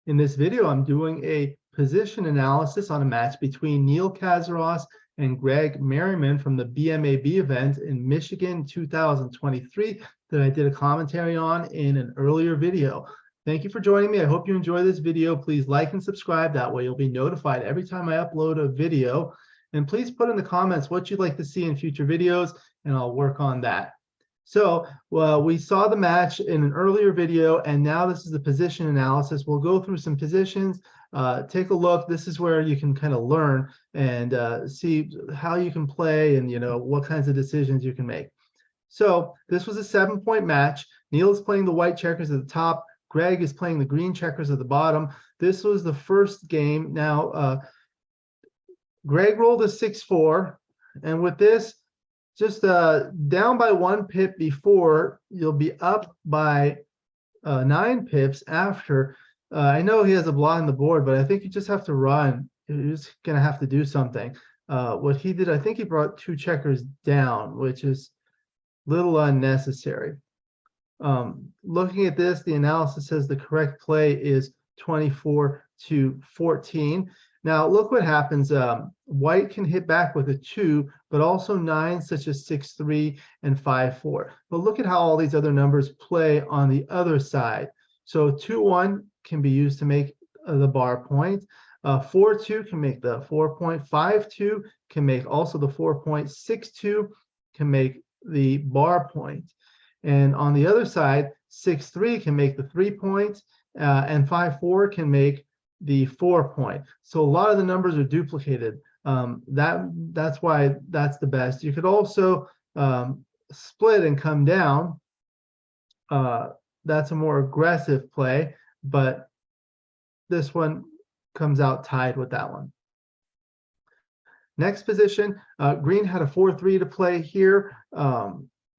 In this video, I'm doing a position analysis on a match between Neil Kazaross and Greg Merriman from the BMAB event in Michigan 2023 that I did a commentary on in an earlier video. Thank you for joining me. I hope you enjoy this video. Please like and subscribe. That way you'll be notified every time I upload a video. And please put in the comments what you'd like to see in future videos, and I'll work on that. So we saw the match in an earlier video, and now this is the position analysis. We'll go through some positions, take a look. This is where you can kind of learn and see how you can play and what kinds of decisions you can make. So this was a 7-point match. Neil is playing the white checkers at the top. Greg is playing the green checkers at the bottom. This was the first game. Now, Greg rolled a 6-4, and with this, just down by 1 pip before, you'll be up by 9 pips after. I know he has a blot on the board, but I think you just have to run. You're just going to have to do something. What he did, I think he brought 2 checkers down, which is a little unnecessary. Looking at this, the analysis says the correct play is 24-14. Now, look what happens. White can hit back with a 2, but also 9, such as 6-3 and 5-4. But look at how all these other numbers play on the other side. So 2-1 can be used to make the bar point. 4-2 can make the 4 point. 5-2 can make also the 4 point. 6-2 can make the bar point. And on the other side, 6-3 can make the 3 point, and 5-4 can make the 4 point. So a lot of the numbers are duplicated. That's why that's the best. You could also split and come down. That's a more aggressive play, but this one comes out tied with that one. Next position, green had a 4-3 to play here.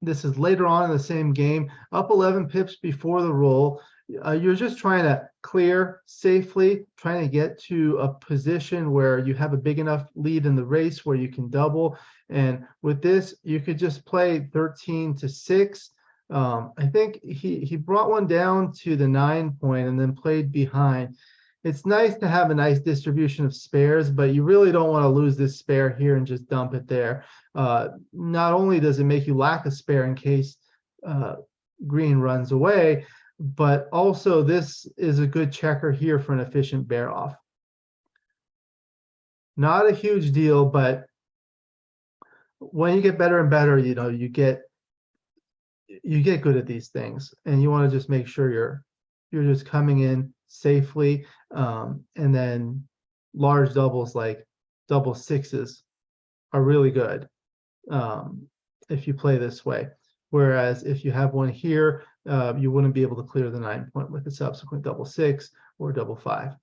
This is later on in the same game, up 11 pips before the roll. You're just trying to clear safely, trying to get to a position where you have a big enough lead in the race where you can double. And with this, you could just play 13-6. I think he brought one down to the 9 point and then played behind. It's nice to have a nice distribution of spares, but you really don't want to lose this spare here and just dump it there. Not only does it make you lack a spare in case green runs away, but also this is a good checker here for an efficient bear off. Not a huge deal, but when you get better and better, you get good at these things, and you want to just make sure you're just coming in safely, and then large doubles like double sixes are really good if you play this way. Whereas if you have one here, you wouldn't be able to clear the 9 point with the subsequent double 6 or double 5.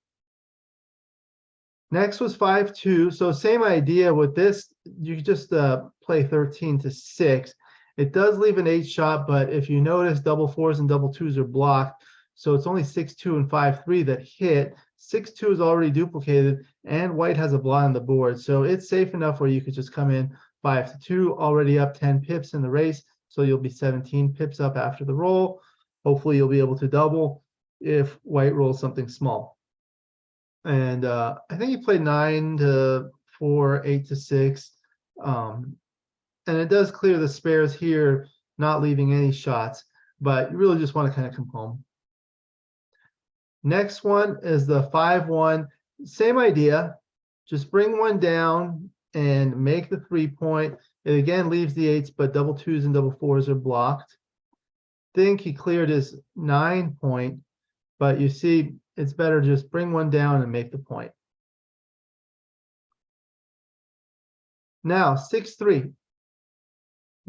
Next was 5-2. So same idea with this. You just play 13-6. It does leave an 8 shot, but if you notice, double 4s and double 2s are blocked. So it's only 6-2 and 5-3 that hit. 6-2 is already duplicated, and white has a blot on the board. So it's safe enough where you could just come in 5-2, already up 10 pips in the race. So you'll be 17 pips up after the roll. Hopefully you'll be able to double if white rolls something small. And I think he played 9-4, 8-6. And it does clear the spares here, not leaving any shots, but you really just want to kind of come home. Next one is the 5-1. Same idea. Just bring one down and make the 3 point. It again leaves the 8s, but double 2s and double 4s are blocked. Think he cleared his 9 point, but you see it's better just bring one down and make the point. Now 6-3.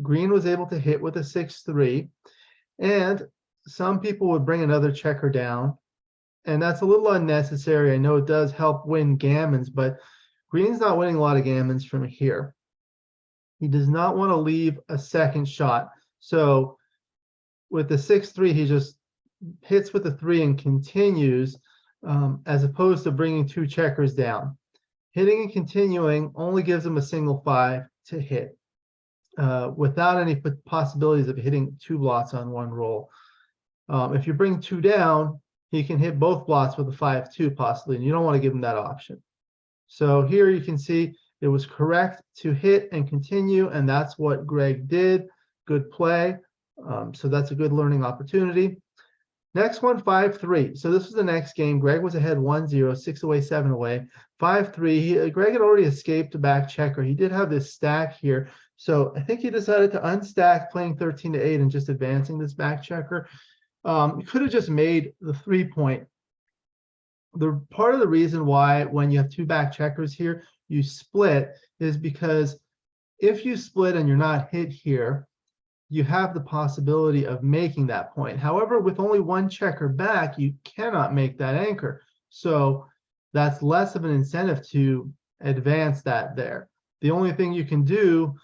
Green was able to hit with a 6-3, and some people would bring another checker down, and that's a little unnecessary. I know it does help win gammons, but green's not winning a lot of gammons from here. He does not want to leave a second shot. So with the 6-3, he just hits with the 3 and continues, as opposed to bringing 2 checkers down. Hitting and continuing only gives him a single 5 to hit, without any possibilities of hitting 2 blots on one roll. If you bring 2 down, he can hit both blots with a 5-2 possibly, and you don't want to give him that option. So here you can see it was correct to hit and continue, and that's what Greg did. Good play. So that's a good learning opportunity. Next one, 5-3. So this was the next game. Greg was ahead 1-0, 6 away, 7 away. 5-3. Greg had already escaped a back checker. He did have this stack here. So I think he decided to unstack, playing 13-8 and just advancing this back checker. You could have just made the 3-point. The part of the reason why when you have two back checkers here, you split is because if you split and you're not hit here, you have the possibility of making that point. However, with only one checker back, you cannot make that anchor. So that's less of an incentive to advance that there. The only thing you can do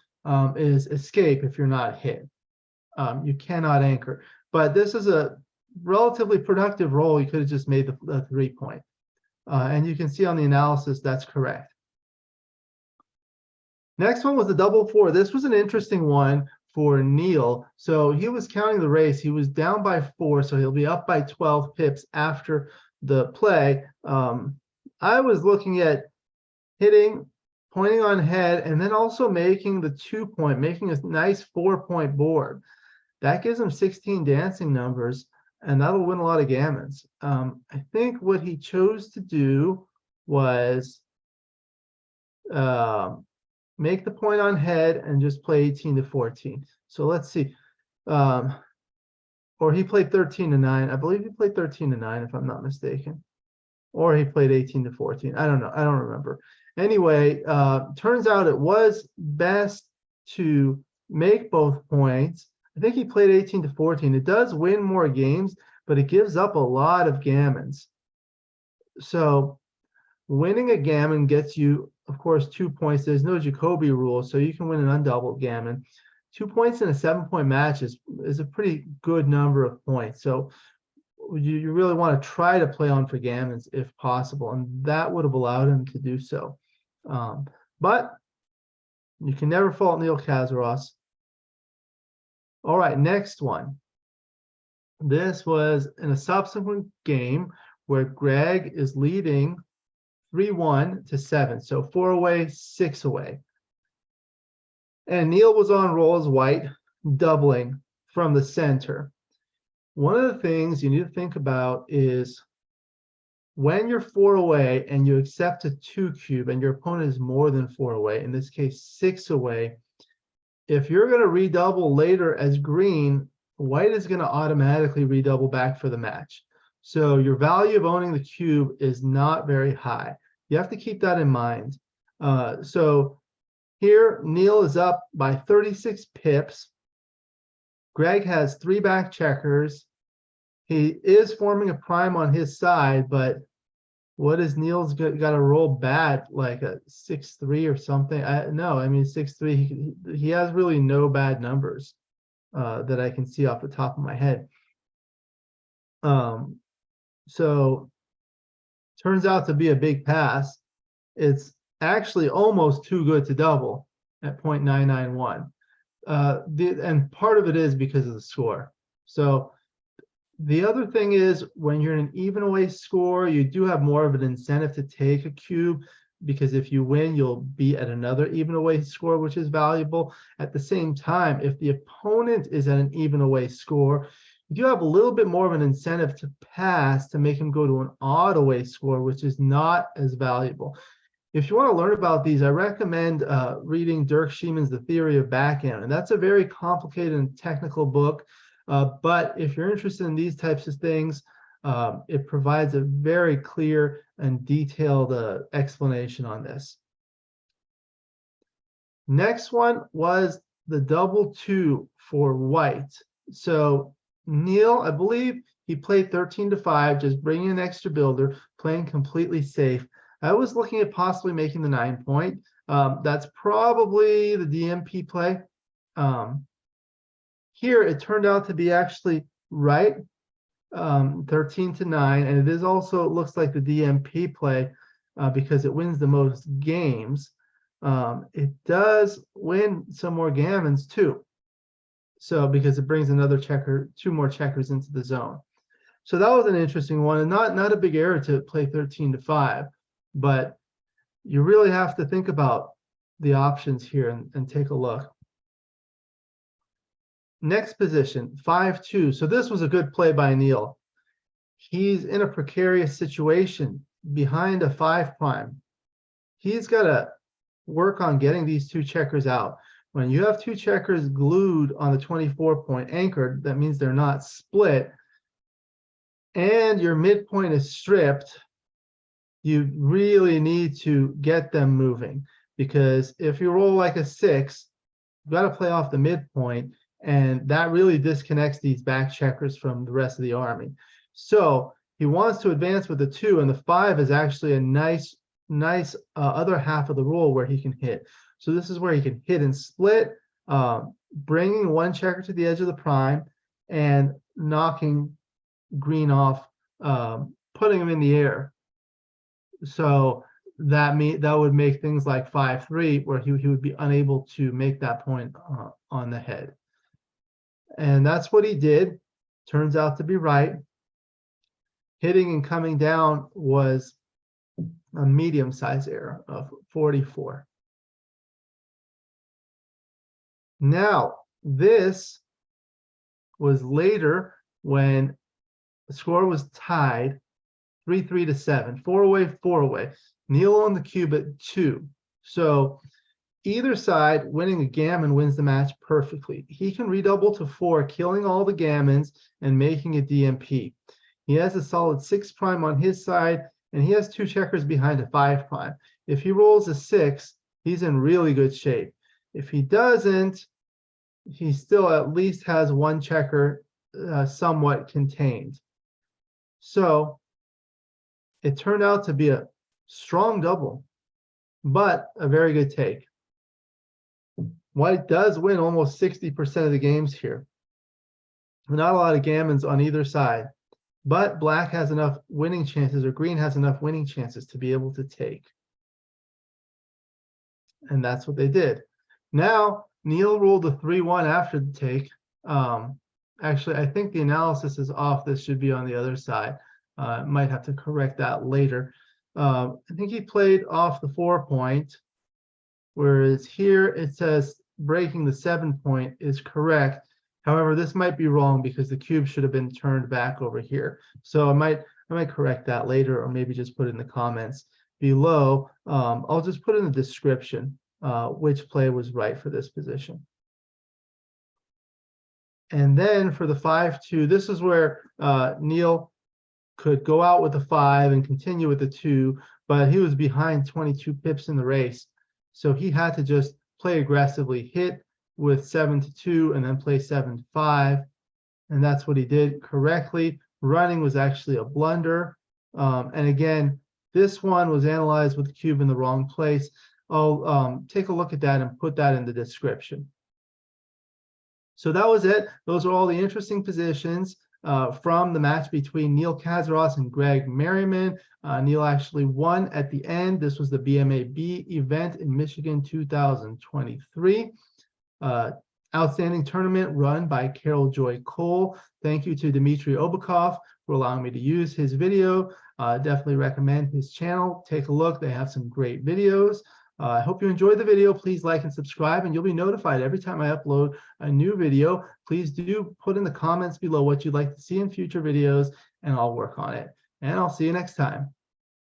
is escape if you're not hit. You cannot anchor. But this is a relatively productive roll. You could have just made the 3-point. And you can see on the analysis that's correct. Next one was the double 4. This was an interesting one for Neil. So he was counting the race. He was down by 4, so he'll be up by 12 pips after the play. I was looking at hitting, pointing on head, and then also making the 2-point, making a nice 4-point board. That gives him 16 dancing numbers, and that'll win a lot of gammons. I think what he chose to do was make the point on head and just play 18-14. So let's see. Or he played 13-9. I believe he played 13-9, if I'm not mistaken. Or he played 18-14. I don't know. I don't remember. Anyway, turns out it was best to make both points. I think he played 18-14. It does win more games, but it gives up a lot of gammons. So winning a gammon gets you, of course, 2 points. There's no Jacobi rule, so you can win an undoubled gammon. 2 points in a 7-point match is a pretty good number of points. So you really want to try to play on for gammons if possible, and that would have allowed him to do so. But you can never fault Neil Kazaross. All right, next one. This was in a subsequent game where Greg is leading 3-1-7. So 4 away, 6 away. And Neil was on roll as white, doubling from the center. One of the things you need to think about is when you're 4 away and you accept a 2 cube and your opponent is more than 4 away, in this case 6 away, if you're going to redouble later as green, white is going to automatically redouble back for the match. So your value of owning the cube is not very high. You have to keep that in mind. So here, Neil is up by 36 pips. Greg has 3 back checkers. He is forming a prime on his side, but what is Neil's got to roll bad, like a 6-3 or something? No, I mean 6-3. He has really no bad numbers that I can see off the top of my head. So turns out to be a big pass. It's actually almost too good to double at 0.991. And part of it is because of the score. So the other thing is when you're in an even away score, you do have more of an incentive to take a cube, because if you win, you'll be at another even away score, which is valuable. At the same time, if the opponent is at an even away score, you do have a little bit more of an incentive to pass to make him go to an odd away score, which is not as valuable. If you want to learn about these, I recommend reading Dirk Schieman's The Theory of Backgammon. That's a very complicated and technical book, but if you're interested in these types of things, it provides a very clear and detailed explanation on this. Next one was the double 2 for white. So Neil, I believe he played 13-5, just bringing an extra builder, playing completely safe. I was looking at possibly making the 9-point. That's probably the DMP play. Here, it turned out to be actually right, 13-9, and it is also, it looks like the DMP play because it wins the most games. It does win some more gammons too. So because it brings another checker, 2 more checkers into the zone. So that was an interesting one, and not a big error to play 13-5, but you really have to think about the options here and take a look. Next position, 5-2. So this was a good play by Neil. He's in a precarious situation behind a 5'. He's got to work on getting these two checkers out. When you have two checkers glued on the 24-point anchored, that means they're not split, and your midpoint is stripped, you really need to get them moving, because if you roll like a 6, you've got to play off the midpoint, and that really disconnects these back checkers from the rest of the army. So he wants to advance with the 2, and the 5 is actually a nice other half of the roll where he can hit. So this is where he can hit and split, bringing one checker to the edge of the prime and knocking green off, putting him in the air. So that would make things like 5-3, where he would be unable to make that point on the head. And that's what he did. Turns out to be right. Hitting and coming down was a medium-sized error of 44. Now, this was later when the score was tied 3-3 to 7, 4 away, 4 away. Neil on the cube at 2. So either side winning a gammon wins the match perfectly. He can redouble to 4, killing all the gammons and making a DMP. He has a solid 6' on his side, and he has 2 checkers behind a 5'. If he rolls a 6, he's in really good shape. If he doesn't, he still at least has 1 checker somewhat contained. So it turned out to be a strong double, but a very good take. White does win almost 60% of the games here. Not a lot of gammons on either side, but black has enough winning chances, or green has enough winning chances to be able to take. And that's what they did. Now, Neil rolled a 3-1 after the take. Actually, I think the analysis is off. This should be on the other side. Might have to correct that later. I think he played off the 4-point, whereas here it says breaking the 7-point is correct. However, this might be wrong because the cube should have been turned back over here. So I might correct that later, or maybe just put it in the comments below. I'll just put in the description which play was right for this position. And then for the 5-2, this is where Neil could go out with a 5 and continue with the 2, but he was behind 22 pips in the race. So he had to just play aggressively, hit with 7-2, and then play 7-5. And that's what he did correctly. Running was actually a blunder. And again, this one was analyzed with the cube in the wrong place. I'll take a look at that and put that in the description. So that was it. Those are all the interesting positions from the match between Neil Kazaross and Greg Merriman. Neil actually won at the end. This was the BMAB event in Michigan 2023. Outstanding tournament run by Carol Joy Cole. Thank you to Dmitriy Obukhov for allowing me to use his video. Definitely recommend his channel. Take a look. They have some great videos. I hope you enjoyed the video. Please like and subscribe, and you'll be notified every time I upload a new video. Please do put in the comments below what you'd like to see in future videos, and I'll work on it. And I'll see you next time.